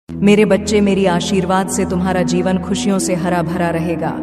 मेरे बच्चे, मेरी आशीर्वाद से तुम्हारा जीवन खुशियों से हरा भरा रहेगा।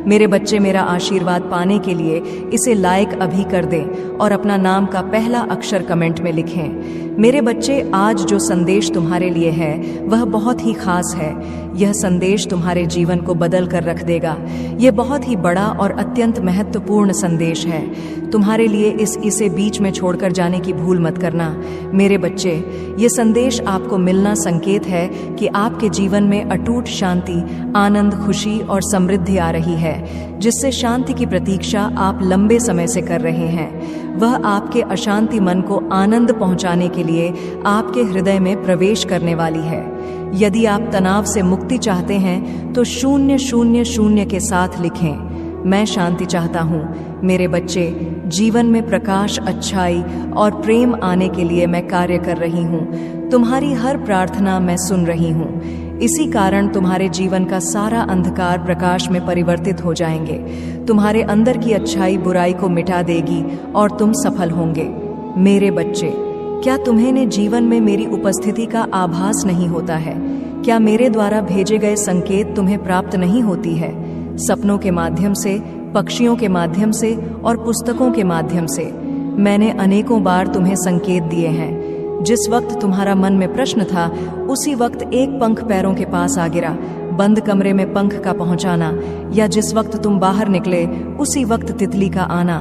मेरे बच्चे, मेरा आशीर्वाद पाने के लिए इसे लाइक अभी कर दें और अपना नाम का पहला अक्षर कमेंट में लिखें। मेरे बच्चे, आज जो संदेश तुम्हारे लिए है वह बहुत ही खास है। यह संदेश तुम्हारे जीवन को बदल कर रख देगा। यह बहुत ही बड़ा और अत्यंत महत्वपूर्ण संदेश है। तुम्हारे लिए इसे बीच में छोड़कर जाने की भूल मत करना। मेरे बच्चे, ये संदेश आपको मिलना संकेत है कि आपके जीवन में अटूट शांति, आनंद, खुशी और समृद्धि आ रही है, जिससे शांति की प्रतीक्षा आप लंबे समय से कर रहे हैं। वह आपके अशांति मन को आनंद पहुंचाने के लिए आपके हृदय में प्रवेश करने वाली है। यदि आप तनाव से मुक्ति चाहते हैं तो 000 के साथ लिखें, मैं शांति चाहता हूँ। मेरे बच्चे, जीवन में प्रकाश, अच्छाई और प्रेम आने के लिए मैं कार्य कर रही हूँ। तुम्हारी हर प्रार्थना मैं सुन रही हूँ। इसी कारण तुम्हारे जीवन का सारा अंधकार प्रकाश में परिवर्तित हो जाएंगे। तुम्हारे अंदर की अच्छाई बुराई को मिटा देगी और तुम सफल होंगे। मेरे बच्चे, क्या तुम्हें जीवन में मेरी उपस्थिति का आभास नहीं होता है? क्या मेरे द्वारा भेजे गए संकेत तुम्हें प्राप्त नहीं होती है? सपनों के माध्यम से, पक्षियों के माध्यम से और पुस्तकों के माध्यम से मैंने अनेकों बार तुम्हें संकेत दिए हैं। जिस वक्त तुम्हारा मन में प्रश्न था, उसी वक्त एक पंख पैरों के पास आ गिरा। बंद कमरे में पंख का पहुंचाना या जिस वक्त तुम बाहर निकले उसी वक्त तितली का आना,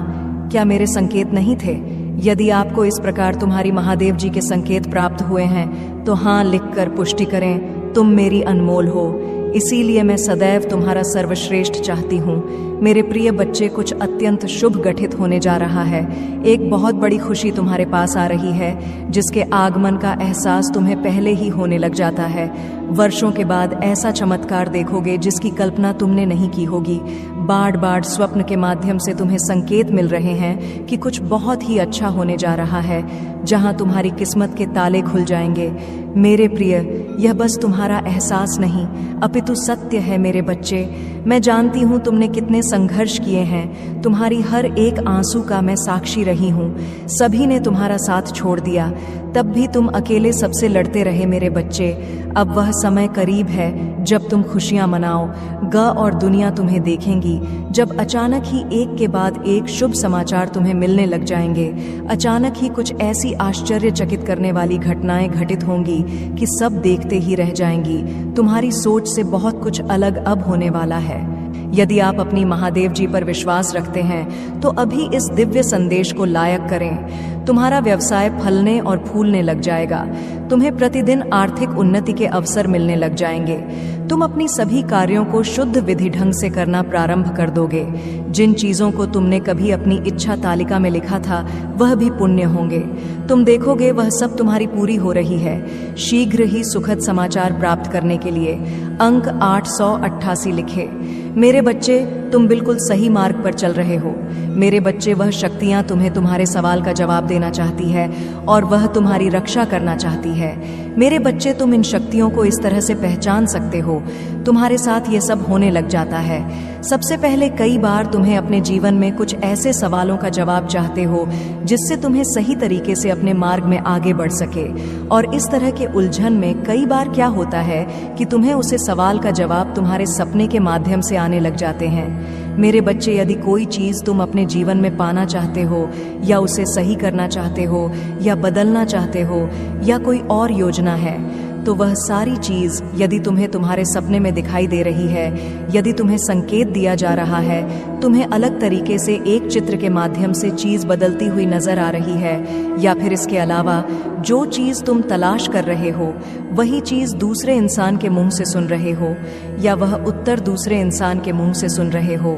क्या मेरे संकेत नहीं थे? यदि आपको इस प्रकार तुम्हारी महादेव जी के संकेत प्राप्त हुए हैं तो हाँ लिखकर पुष्टि करें, तुम मेरी अनमोल हो। इसीलिए मैं सदैव तुम्हारा सर्वश्रेष्ठ चाहती हूँ। मेरे प्रिय बच्चे, कुछ अत्यंत शुभ घटित होने जा रहा है। एक बहुत बड़ी खुशी तुम्हारे पास आ रही है, जिसके आगमन का एहसास तुम्हें पहले ही होने लग जाता है। वर्षों के बाद ऐसा चमत्कार देखोगे जिसकी कल्पना तुमने नहीं की होगी। बार बार स्वप्न के माध्यम से तुम्हें संकेत मिल रहे हैं कि कुछ बहुत ही अच्छा होने जा रहा है, जहां तुम्हारी किस्मत के ताले खुल जाएंगे। मेरे प्रिय, यह बस तुम्हारा एहसास नहीं अपितु सत्य है। मेरे बच्चे, मैं जानती हूँ तुमने कितने संघर्ष किए हैं। तुम्हारी हर एक आंसू का मैं साक्षी रही हूँ। सभी ने तुम्हारा साथ छोड़ दिया, तब भी तुम अकेले सबसे लड़ते रहे। मेरे बच्चे, अब वह समय करीब है जब तुम खुशियां मनाओ। ग और दुनिया तुम्हें देखेंगी जब अचानक ही एक के बाद एक शुभ समाचार तुम्हें मिलने लग जाएंगे। अचानक ही कुछ ऐसी आश्चर्यचकित करने वाली घटनाएं घटित होंगी कि सब देखते ही रह जाएंगी। तुम्हारी सोच से बहुत कुछ अलग अब होने वाला है। यदि आप अपनी महादेव जी पर विश्वास रखते हैं तो अभी इस दिव्य संदेश को लायक करें। तुम्हारा व्यवसाय फलने और फूलने लग जाएगा। तुम्हें प्रतिदिन आर्थिक उन्नति के अवसर मिलने लग जाएंगे। तुम अपनी सभी कार्यों को शुद्ध विधि ढंग से करना प्रारंभ कर दोगे। जिन चीजों को तुमने कभी अपनी इच्छा तालिका में लिखा था वह भी पुण्य होंगे। तुम देखोगे वह सब तुम्हारी पूरी हो रही है। शीघ्र ही सुखद समाचार प्राप्त करने के लिए अंक 888 लिखे। मेरे बच्चे, तुम बिल्कुल सही मार्ग पर चल रहे हो। मेरे बच्चे, वह शक्तियां तुम्हें तुम्हारे सवाल का जवाब देना चाहती है और वह तुम्हारी रक्षा करना चाहती है। मेरे बच्चे, तुम इन शक्तियों को इस तरह से पहचान सकते हो। तुम्हारे साथ ये सब होने लग जाता है। सबसे पहले कई बार तुम्हें अपने जीवन में कुछ ऐसे सवालों का जवाब चाहते हो जिससे तुम्हें सही तरीके से अपने मार्ग में आगे बढ़ सके। और इस तरह के उलझन में कई बार क्या होता है कि तुम्हें उसे सवाल का जवाब तुम्हारे सपने के माध्यम से आने लग जाते हैं। मेरे बच्चे, यदि कोई चीज तुम अपने जीवन में पाना चाहते हो या उसे सही करना चाहते हो या बदलना चाहते हो या कोई और योजना है, तो वह सारी चीज यदि तुम्हें तुम्हारे सपने में दिखाई दे रही है, यदि तुम्हें संकेत दिया जा रहा है, तुम्हें अलग तरीके से एक चित्र के माध्यम से चीज बदलती हुई नजर आ रही है, या फिर इसके अलावा जो चीज तुम तलाश कर रहे हो वही चीज दूसरे इंसान के मुंह से सुन रहे हो या वह उत्तर दूसरे इंसान के मुंह से सुन रहे हो,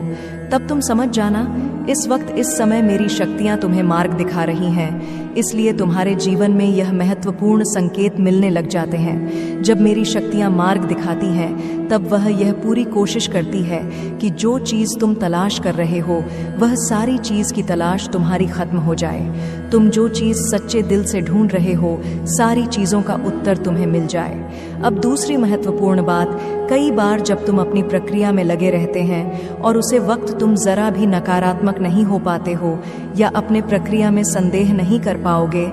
तब तुम समझ जाना इस वक्त इस समय मेरी शक्तियां तुम्हें मार्ग दिखा रही हैं। इसलिए तुम्हारे जीवन में यह महत्वपूर्ण संकेत मिलने लग जाते हैं। जब मेरी शक्तियां मार्ग दिखाती हैं तब वह यह पूरी कोशिश करती है कि जो चीज तुम तलाश कर रहे हो वह सारी चीज की तलाश तुम्हारी खत्म हो जाए। तुम जो चीज सच्चे दिल से ढूंढ रहे हो, सारी चीजों का उत्तर तुम्हें मिल जाए। अब दूसरी महत्वपूर्ण बात, कई बार जब तुम अपनी प्रक्रिया में लगे रहते हैं और उसे वक्त तुम जरा भी नकारात्मक नहीं हो पाते हो या अपने प्रक्रिया में संदेह नहीं कर पाओगे,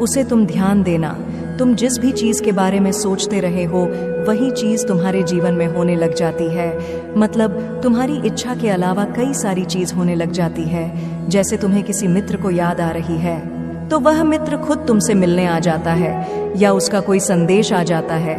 उसे तुम ध्यान देना। तुम जिस भी चीज के बारे में सोचते रहे हो वही चीज तुम्हारे जीवन में होने लग जाती है। मतलब तुम्हारी इच्छा के अलावा कई सारी चीज होने लग जाती है। जैसे तुम्हें किसी मित्र को याद आ रही है तो वह मित्र खुद तुमसे मिलने आ जाता है या उसका कोई संदेश आ जाता है।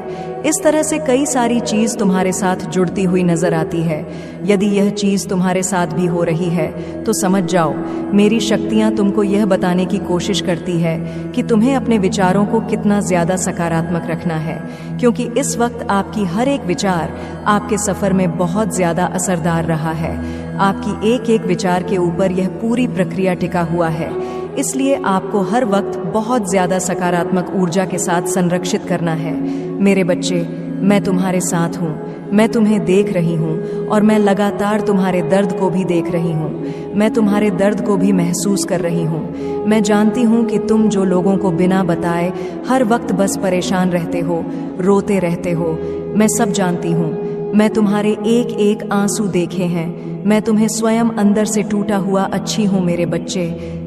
इस तरह से कई सारी चीज तुम्हारे साथ जुड़ती हुई नजर आती है। यदि यह चीज तुम्हारे साथ भी हो रही है तो समझ जाओ मेरी शक्तियां तुमको यह बताने की कोशिश करती है कि तुम्हें अपने विचारों को कितना ज्यादा सकारात्मक रखना है, क्योंकि इस वक्त आपकी हर एक विचार आपके सफर में बहुत ज्यादा असरदार रहा है। आपकी एक एक विचार के ऊपर यह पूरी प्रक्रिया टिका हुआ है। इसलिए आपको हर वक्त बहुत ज्यादा सकारात्मक ऊर्जा के साथ संरक्षित करना है। मेरे बच्चे, मैं तुम्हारे साथ हूँ, मैं तुम्हें देख रही हूँ और मैं लगातार तुम्हारे दर्द को भी देख रही हूँ। मैं तुम्हारे दर्द को भी महसूस कर रही हूँ। मैं जानती हूँ कि तुम जो लोगों को बिना बताए हर वक्त बस परेशान रहते हो, रोते रहते हो, मैं सब जानती हूँ। मैं तुम्हारे एक एक आंसू देखे हैं। मैं तुम्हें स्वयं अंदर से टूटा हुआ अच्छी हूँ मेरे बच्चे।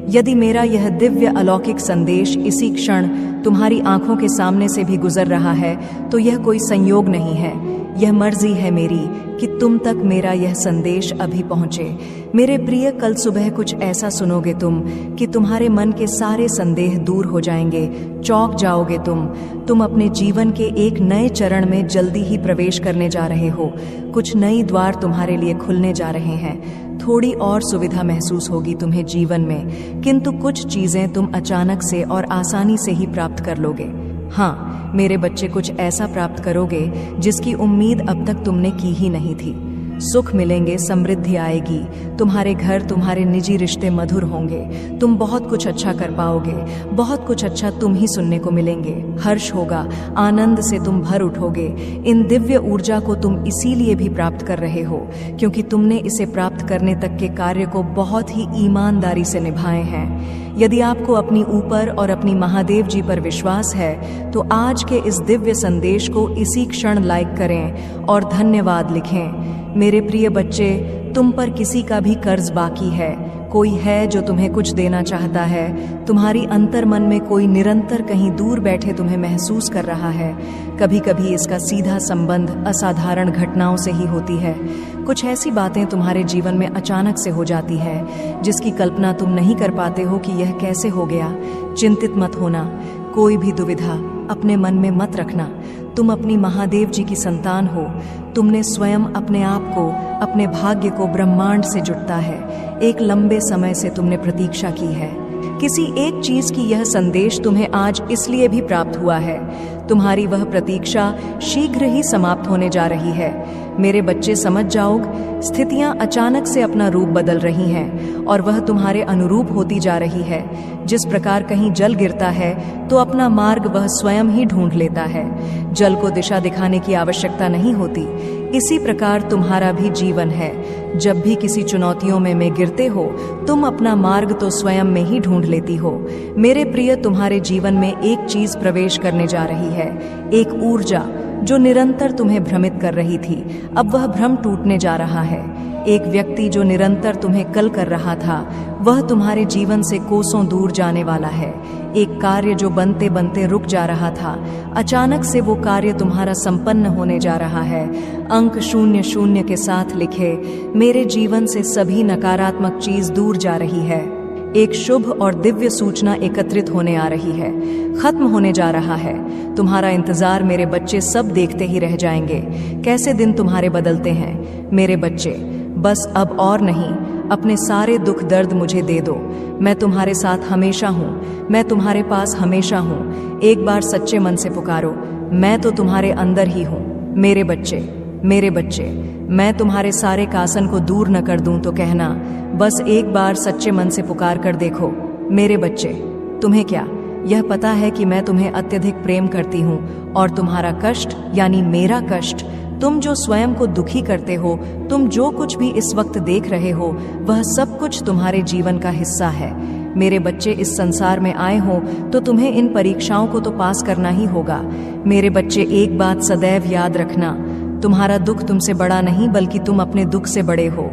यदि मेरा यह दिव्य अलौकिक संदेश इसी क्षण तुम्हारी आंखों के सामने से भी गुजर रहा है तो यह कोई संयोग नहीं है, यह मर्जी है मेरी कि तुम तक मेरा यह संदेश अभी पहुंचे। मेरे प्रिय, कल सुबह कुछ ऐसा सुनोगे तुम कि तुम्हारे मन के सारे संदेह दूर हो जाएंगे, चौंक जाओगे तुम अपने जीवन के एक नए चरण में जल्दी ही प्रवेश करने जा रहे हो। कुछ नई द्वार तुम्हारे लिए खुलने जा रहे हैं। थोड़ी और सुविधा महसूस होगी तुम्हें जीवन में, किंतु कुछ चीजें तुम अचानक से और आसानी से ही प्राप्त कर लोगे। हाँ मेरे बच्चे, कुछ ऐसा प्राप्त करोगे जिसकी उम्मीद अब तक तुमने की ही नहीं थी। सुख मिलेंगे, समृद्धि आएगी, तुम्हारे घर, तुम्हारे निजी रिश्ते मधुर होंगे, तुम बहुत कुछ अच्छा कर पाओगे, बहुत कुछ अच्छा तुम ही सुनने को मिलेंगे। हर्ष होगा, आनंद से तुम भर उठोगे। इन दिव्य ऊर्जा को तुम इसीलिए भी प्राप्त कर रहे हो क्योंकि तुमने इसे प्राप्त करने तक के कार्य को बहुत ही ईमानदारी से निभाए हैं। यदि आपको अपनी ऊपर और अपनी महादेव जी पर विश्वास है तो आज के इस दिव्य संदेश को इसी क्षण लाइक करें और धन्यवाद लिखें। मेरे प्रिय बच्चे, तुम पर किसी का भी कर्ज बाकी है, कोई है जो तुम्हें कुछ देना चाहता है। तुम्हारी अंतर्मन में कोई निरंतर कहीं दूर बैठे तुम्हें महसूस कर रहा है। कभी कभी इसका सीधा संबंध असाधारण घटनाओं से ही होती है। कुछ ऐसी बातें तुम्हारे जीवन में अचानक से हो जाती है जिसकी कल्पना तुम नहीं कर पाते हो कि यह कैसे हो गया। चिंतित मत होना, कोई भी दुविधा अपने मन में मत रखना। तुम अपनी महादेव जी की संतान हो। तुमने स्वयं अपने आप को, अपने भाग्य को ब्रह्मांड से जुड़ता है। एक लंबे समय से तुमने प्रतीक्षा की है। किसी एक चीज की यह संदेश तुम्हें आज इसलिए भी प्राप्त हुआ है। तुम्हारी वह प्रतीक्षा शीघ्र ही समाप्त होने जा रही है। मेरे बच्चे, समझ जाओ, स्थितियां अचानक से अपना रूप बदल रही हैं और वह तुम्हारे अनुरूप होती जा रही है। जिस प्रकार कहीं जल गिरता है तो अपना मार्ग वह स्वयं ही ढूंढ लेता है। जल को दिशा दिखाने की आवश्यकता नहीं होती। इसी प्रकार तुम्हारा भी जीवन है। जब भी किसी चुनौतियों में गिरते हो तुम अपना मार्ग तो स्वयं में ही ढूंढ लेती हो। मेरे प्रिय, तुम्हारे जीवन में एक चीज प्रवेश करने जा रही है, एक ऊर्जा जो निरंतर तुम्हें भ्रमित कर रही थी। अब वह भ्रम टूटने जा रहा है। एक व्यक्ति जो निरंतर तुम्हें कल कर रहा था वह तुम्हारे जीवन से कोसों दूर जाने वाला है। एक कार्य जो बनते बनते रुक जा रहा था, अचानक से वो कार्य तुम्हारा संपन्न होने जा रहा है। अंक 00 के साथ लिखे, मेरे जीवन से सभी नकारात्मक चीज दूर जा रही है। एक शुभ और दिव्य सूचना एकत्रित होने आ रही है, खत्म होने जा रहा है। तुम्हारा इंतजार मेरे बच्चे सब देखते ही रह जाएंगे, कैसे दिन तुम्हारे बदलते हैं। मेरे बच्चे, बस अब और नहीं, अपने सारे दुख दर्द मुझे दे दो। मैं तुम्हारे साथ हमेशा हूँ, मैं तुम्हारे पास हमेशा हूँ। एक बार सच्चे मन से पुकारो, मैं तो तुम्हारे अंदर ही हूँ। मेरे बच्चे, मेरे बच्चे, मैं तुम्हारे सारे कासन को दूर न कर दूं तो कहना, बस एक बार सच्चे मन से पुकार कर देखो। मेरे बच्चे, तुम्हें क्या यह पता है कि मैं तुम्हें अत्यधिक प्रेम करती हूँ और तुम्हारा कष्ट यानी मेरा कष्ट, तुम जो स्वयं को दुखी करते हो, तुम जो कुछ भी इस वक्त देख रहे हो, वह सब कुछ तुम्हारे जीवन का हिस्सा है। मेरे बच्चे, इस संसार में आए हो तो तुम्हें इन परीक्षाओं को तो पास करना ही होगा। मेरे बच्चे, एक बात सदैव याद रखना, तुम्हारा दुख तुमसे बड़ा नहीं बल्कि तुम अपने दुख से बड़े हो।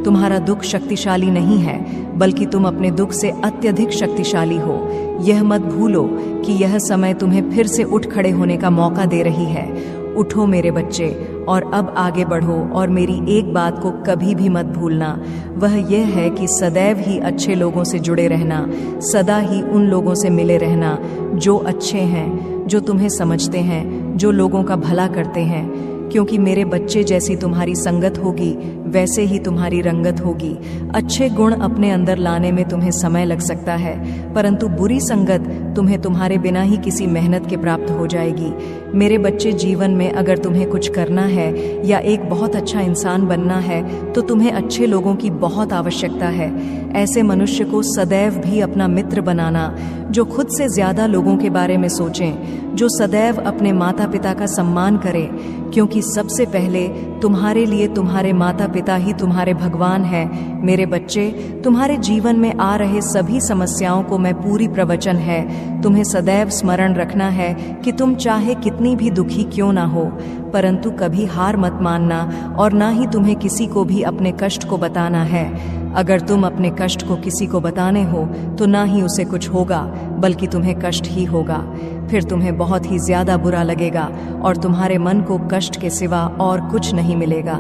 तुम्हारा दुख शक्तिशाली नहीं है बल्कि तुम अपने दुख से अत्यधिक शक्तिशाली हो। यह मत भूलो कि यह समय तुम्हें फिर से उठ खड़े होने का मौका दे रही है। उठो मेरे बच्चे और अब आगे बढ़ो, और मेरी एक बात को कभी भी मत भूलना, वह यह है कि सदैव ही अच्छे लोगों से जुड़े रहना, सदा ही उन लोगों से मिले रहना जो अच्छे हैं, जो तुम्हें समझते हैं, जो लोगों का भला करते हैं। क्योंकि मेरे बच्चे जैसी तुम्हारी संगत होगी वैसे ही तुम्हारी रंगत होगी। अच्छे गुण अपने अंदर लाने में तुम्हें समय लग सकता है, परंतु बुरी संगत तुम्हें तुम्हारे बिना ही किसी मेहनत के प्राप्त हो जाएगी। मेरे बच्चे, जीवन में अगर तुम्हें कुछ करना है या एक बहुत अच्छा इंसान बनना है तो तुम्हें अच्छे लोगों की बहुत आवश्यकता है। ऐसे मनुष्य को सदैव भी अपना मित्र बनाना जो खुद से ज्यादा लोगों के बारे में सोचें, जो सदैव अपने माता पिता का सम्मान करें, क्योंकि सबसे पहले तुम्हारे लिए तुम्हारे माता पिता ही तुम्हारे भगवान हैं। मेरे बच्चे, तुम्हारे जीवन में आ रहे सभी समस्याओं को मैं पूरी प्रवचन है। तुम्हें सदैव स्मरण रखना है कि तुम चाहे कितनी भी दुखी क्यों ना हो, परंतु कभी हार मत मानना, और ना ही तुम्हें किसी को भी अपने कष्ट को बताना है। अगर तुम अपने कष्ट को किसी को बताने हो तो ना ही उसे कुछ होगा बल्कि तुम्हें कष्ट ही होगा। फिर तुम्हें बहुत ही ज्यादा बुरा लगेगा और तुम्हारे मन को कष्ट के सिवा और कुछ नहीं मिलेगा।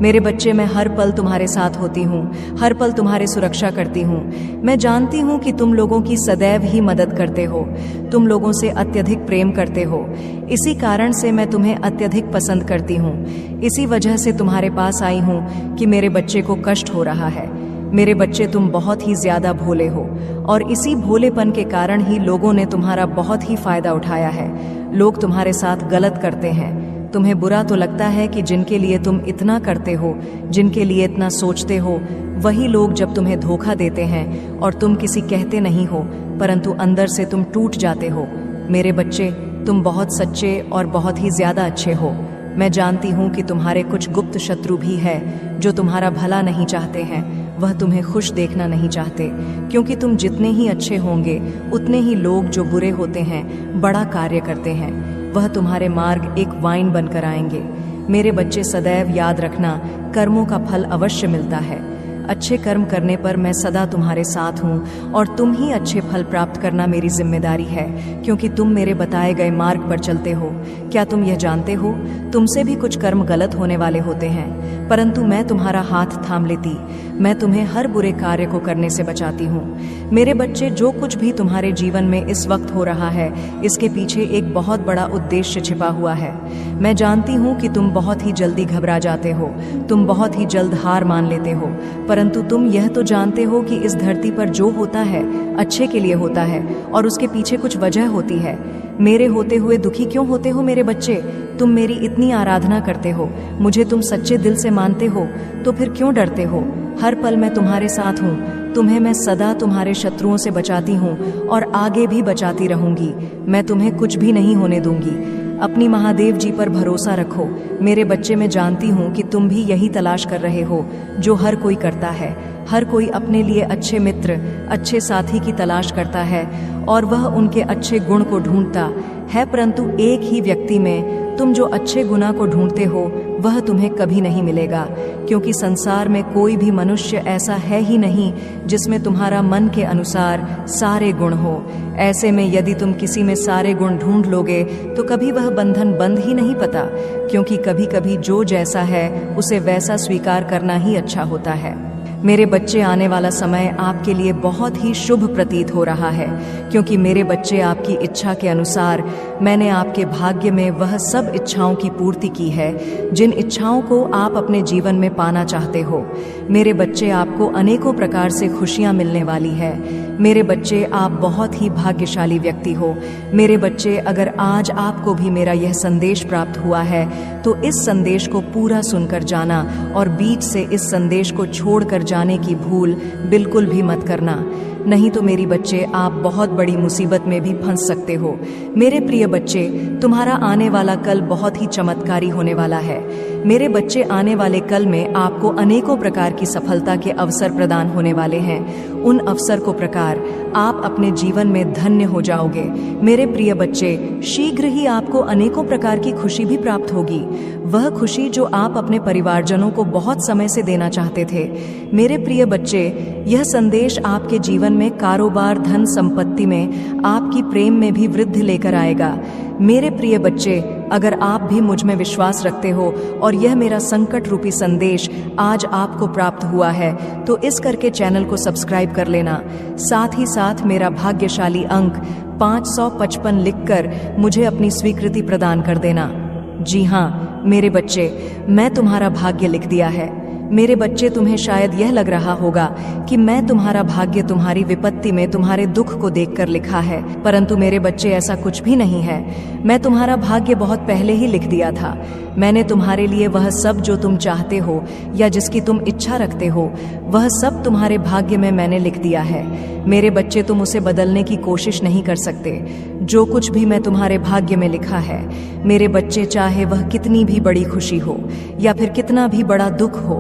मेरे बच्चे, मैं हर पल तुम्हारे साथ होती हूँ, हर पल तुम्हारी सुरक्षा करती हूँ। मैं जानती हूँ कि तुम लोगों की सदैव ही मदद करते हो, तुम लोगों से अत्यधिक प्रेम करते हो। इसी कारण से मैं तुम्हें अत्यधिक पसंद करती हूँ। इसी वजह से तुम्हारे पास आई हूँ कि मेरे बच्चे को कष्ट हो रहा है। मेरे बच्चे, तुम बहुत ही ज्यादा भोले हो, और इसी भोलेपन के कारण ही लोगों ने तुम्हारा बहुत ही फायदा उठाया है। लोग तुम्हारे साथ गलत करते हैं। तुम्हें बुरा तो लगता है कि जिनके लिए तुम इतना करते हो, जिनके लिए इतना सोचते हो, वही लोग जब तुम्हें धोखा देते हैं और तुम किसी कहते नहीं हो, परंतु अंदर से तुम टूट जाते हो। मेरे बच्चे, तुम बहुत सच्चे और बहुत ही ज्यादा अच्छे हो। मैं जानती हूँ कि तुम्हारे कुछ गुप्त शत्रु भी है जो तुम्हारा भला नहीं चाहते हैं। वह तुम्हें खुश देखना नहीं चाहते, क्योंकि तुम जितने ही अच्छे होंगे उतने ही लोग जो बुरे होते हैं बड़ा कार्य करते हैं। वह तुम्हारे मार्ग एक वाइन बनकर आएंगे। मेरे बच्चे, सदैव याद रखना, कर्मों का फल अवश्य मिलता है। अच्छे कर्म करने पर मैं सदा तुम्हारे साथ हूँ, और तुम ही अच्छे फल प्राप्त करना मेरी जिम्मेदारी है, क्योंकि तुम मेरे बताए गए मार्ग पर चलते हो। क्या तुम यह जानते हो, तुमसे भी कुछ कर्म गलत होने वाले होते हैं, परंतु मैं तुम्हारा हाथ थाम लेती। मैं तुम्हें हर बुरे कार्य को करने से बचाती हूँ। मेरे बच्चे, जो कुछ भी तुम्हारे जीवन में इस वक्त हो रहा है, इसके पीछे एक बहुत बड़ा उद्देश्य छिपा हुआ है। मैं जानती हूँ कि तुम बहुत ही जल्दी घबरा जाते हो, तुम बहुत ही जल्द हार मान लेते हो, परंतु तुम यह तो जानते हो कि इस धरती पर जो होता है अच्छे के लिए होता है, और उसके पीछे कुछ वजह होती है। मेरे होते हुए दुखी क्यों होते हो मेरे बच्चे? तुम मेरी इतनी आराधना करते हो, मुझे तुम सच्चे दिल से मानते हो, तो फिर क्यों डरते हो? हर पल मैं तुम्हारे साथ हूँ। तुम्हें मैं सदा तुम्हारे शत्रुओं से बचाती हूँ और आगे भी बचाती रहूंगी। मैं तुम्हें कुछ भी नहीं होने दूंगी। अपनी महादेव जी पर भरोसा रखो। मेरे बच्चे, मैं जानती हूँ कि तुम भी यही तलाश कर रहे हो जो हर कोई करता है। हर कोई अपने लिए अच्छे मित्र, अच्छे साथी की तलाश करता है, और वह उनके अच्छे गुण को ढूंढता है, परंतु एक ही व्यक्ति में तुम जो अच्छे गुना को ढूंढते हो वह तुम्हें कभी नहीं मिलेगा, क्योंकि संसार में कोई भी मनुष्य ऐसा है ही नहीं जिसमें तुम्हारा मन के अनुसार सारे गुण हो। ऐसे में यदि तुम किसी में सारे गुण ढूंढ लोगे तो कभी वह बंधन बंद ही नहीं पता, क्योंकि कभी कभी जो जैसा है उसे वैसा स्वीकार करना ही अच्छा होता है। मेरे बच्चे, आने वाला समय आपके लिए बहुत ही शुभ प्रतीत हो रहा है, क्योंकि मेरे बच्चे, आपकी इच्छा के अनुसार मैंने आपके भाग्य में वह सब इच्छाओं की पूर्ति की है जिन इच्छाओं को आप अपने जीवन में पाना चाहते हो। मेरे बच्चे, आपको अनेकों प्रकार से खुशियां मिलने वाली है। मेरे बच्चे, आप बहुत ही भाग्यशाली व्यक्ति हो। मेरे बच्चे, अगर आज आपको भी मेरा यह संदेश प्राप्त हुआ है तो इस संदेश को पूरा सुनकर जाना, और बीच से इस संदेश को छोड़कर जाने की भूल बिल्कुल भी मत करना। नहीं तो मेरी बच्चे आप बहुत बड़ी मुसीबत में भी फंस सकते हो। मेरे प्रिय बच्चे, तुम्हारा आने वाला कल बहुत ही चमत्कारी होने वाला है। मेरे बच्चे, आने वाले कल में आपको अनेकों प्रकार की सफलता के अवसर प्रदान होने वाले हैं। उन अवसर को प्रकार आप अपने जीवन में धन्य हो जाओगे। मेरे प्रिय बच्चे, शीघ्र ही आपको अनेकों प्रकार की खुशी भी प्राप्त होगी, वह खुशी जो आप अपने परिवारजनों को बहुत समय से देना चाहते थे। मेरे प्रिय बच्चे, यह संदेश आपके जीवन में कारोबार, धन संपत्ति में, आपकी प्रेम में भी वृद्धि लेकर आएगा। मेरे प्रिय बच्चे, अगर आप भी मुझ में विश्वास रखते हो और यह मेरा संकट रूपी संदेश आज आपको प्राप्त हुआ है, तो इस करके चैनल को सब्सक्राइब कर लेना। साथ ही साथ मेरा भाग्यशाली अंक 555 लिखकर मुझे अपनी स्वीकृति प्रदान कर देना। जी हाँ मेरे बच्चे, मैं तुम्हारा भाग्य लिख दिया है। मेरे बच्चे, तुम्हें शायद यह लग रहा होगा कि मैं तुम्हारा भाग्य तुम्हारी विपत्ति में, तुम्हारे दुख को देखकर लिखा है, परंतु मेरे बच्चे ऐसा कुछ भी नहीं है। मैं तुम्हारा भाग्य बहुत पहले ही लिख दिया था। मैंने तुम्हारे लिए वह सब जो तुम चाहते हो या जिसकी तुम इच्छा रखते हो, वह सब तुम्हारे भाग्य में मैंने लिख दिया है। मेरे बच्चे, तुम उसे बदलने की कोशिश नहीं कर सकते। जो कुछ भी मैं तुम्हारे भाग्य में लिखा है मेरे बच्चे, चाहे वह कितनी भी बड़ी खुशी हो या फिर कितना भी बड़ा दुख हो,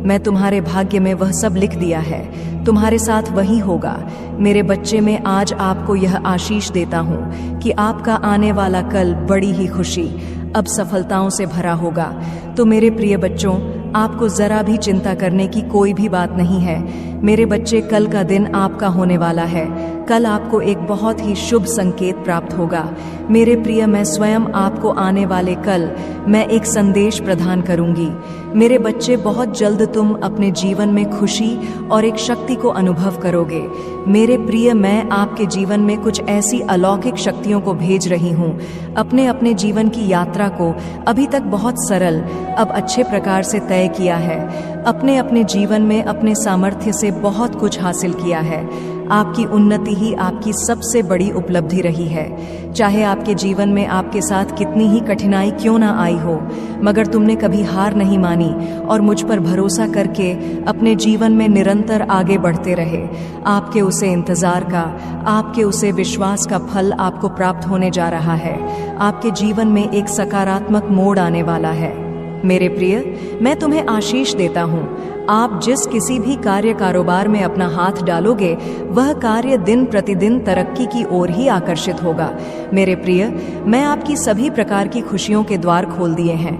मैं तुम्हारे भाग्य में वह सब लिख दिया है। तुम्हारे साथ वही होगा। मेरे बच्चे, मैं आज आपको यह आशीष देता हूँ कि आपका आने वाला कल बड़ी ही खुशी, अब सफलताओं से भरा होगा। तो मेरे प्रिय बच्चों, आपको जरा भी चिंता करने की कोई भी बात नहीं है। मेरे बच्चे, कल का दिन आपका होने वाला है। कल आपको एक बहुत ही शुभ संकेत प्राप्त होगा। मेरे प्रिय, मैं स्वयं आपको आने वाले कल मैं एक संदेश प्रदान करूंगी। मेरे बच्चे, बहुत जल्द तुम अपने जीवन में खुशी और एक शक्ति को अनुभव करोगे। मेरे प्रिय, मैं आपके जीवन में कुछ ऐसी अलौकिक शक्तियों को भेज रही हूँ। अपने अपने जीवन की यात्रा को अभी तक बहुत सरल, अब अच्छे प्रकार से तय किया है। अपने अपने जीवन में अपने सामर्थ्य से बहुत कुछ हासिल किया है। आपकी उन्नति ही आपकी सबसे बड़ी उपलब्धि रही है। चाहे आपके जीवन में आपके साथ कितनी ही कठिनाई क्यों ना आई हो, मगर तुमने कभी हार नहीं मानी और मुझ पर भरोसा करके अपने जीवन में निरंतर आगे बढ़ते रहे। आपके उसे इंतजार का, आपके उसे विश्वास का फल आपको प्राप्त होने जा रहा है। आपके जीवन में एक सकारात्मक मोड़ आने वाला है। मेरे प्रिय, मैं तुम्हें आशीष देता हूँ। आप जिस किसी भी कार्य कारोबार में अपना हाथ डालोगे, वह कार्य दिन प्रतिदिन तरक्की की ओर ही आकर्षित होगा। मेरे प्रिय, मैं आपकी सभी प्रकार की खुशियों के द्वार खोल दिए हैं।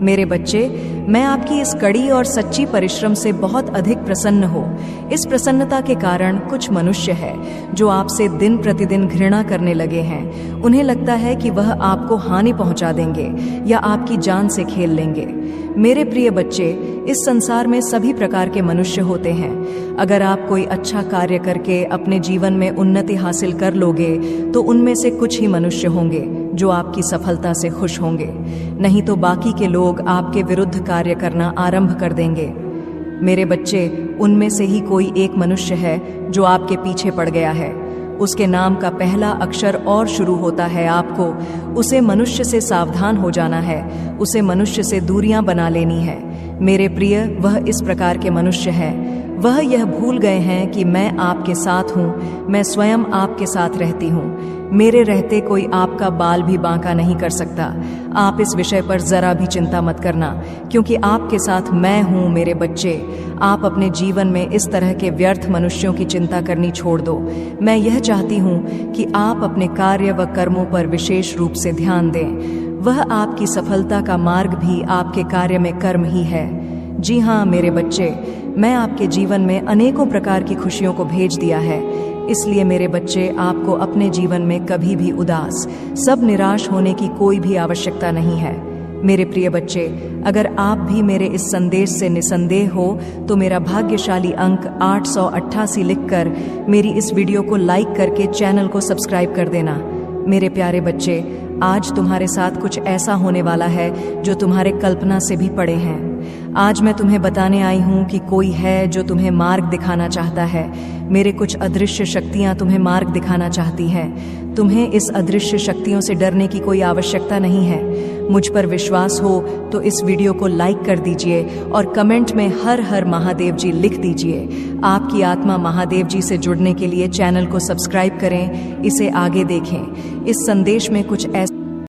मेरे बच्चे, मैं आपकी इस कड़ी और सच्ची परिश्रम से बहुत अधिक प्रसन्न हूँ। इस प्रसन्नता के कारण कुछ मनुष्य है जो आपसे दिन प्रतिदिन घृणा करने लगे हैं। उन्हें लगता है कि वह आपको हानि पहुंचा देंगे या आपकी जान से खेल लेंगे। मेरे प्रिय बच्चे, इस संसार में सभी प्रकार के मनुष्य होते हैं। अगर आप कोई अच्छा कार्य करके अपने जीवन में उन्नति हासिल कर लोगे, तो उनमें से कुछ ही मनुष्य होंगे जो आपकी सफलता से खुश होंगे, नहीं तो बाकी के लोग आपके विरुद्ध कार्य करना आरंभ कर देंगे। मेरे बच्चे, उनमें से ही कोई एक मनुष्य है जो आपके पीछे पड़ गया है। उसके नाम का पहला अक्षर और शुरू होता है। आपको उसे मनुष्य से सावधान हो जाना है, उसे मनुष्य से दूरियां बना लेनी है। मेरे प्रिय, वह इस प्रकार के मनुष्य है। वह यह भूल गए हैं कि मैं आपके साथ हूँ, मैं स्वयं आपके साथ रहती हूँ। मेरे रहते कोई आपका बाल भी बांका नहीं कर सकता। आप इस विषय पर जरा भी चिंता मत करना, क्योंकि आपके साथ मैं हूँ। मेरे बच्चे, आप अपने जीवन में इस तरह के व्यर्थ मनुष्यों की चिंता करनी छोड़ दो। मैं यह चाहती हूँ कि आप अपने कार्य व कर्मों पर विशेष रूप से ध्यान दें। वह आपकी सफलता का मार्ग भी आपके कार्य में कर्म ही है। जी हाँ मेरे बच्चे, मैं आपके जीवन में अनेकों प्रकार की खुशियों को भेज दिया है। इसलिए मेरे बच्चे, आपको अपने जीवन में कभी भी उदास, सब निराश होने की कोई भी आवश्यकता नहीं है। मेरे प्रिय बच्चे, अगर आप भी मेरे इस संदेश से निसंदेह हो, तो मेरा भाग्यशाली अंक 888 लिखकर मेरी इस वीडियो को लाइक करके चैनल को सब्सक्राइब कर देना। मेरे प्यारे बच्चे, आज तुम्हारे साथ कुछ ऐसा होने वाला है जो तुम्हारे कल्पना से भी परे हैं। आज मैं तुम्हें बताने आई हूँ कि कोई है जो तुम्हें मार्ग दिखाना चाहता है। मेरे कुछ अदृश्य शक्तियाँ तुम्हें मार्ग दिखाना चाहती हैं। तुम्हें इस अदृश्य शक्तियों से डरने की कोई आवश्यकता नहीं है। मुझ पर विश्वास हो तो इस वीडियो को लाइक कर दीजिए और कमेंट में हर हर महादेव जी लिख दीजिए। आपकी आत्मा महादेव जी से जुड़ने के लिए चैनल को सब्सक्राइब करें, इसे आगे देखें। इस संदेश में कुछ ऐसा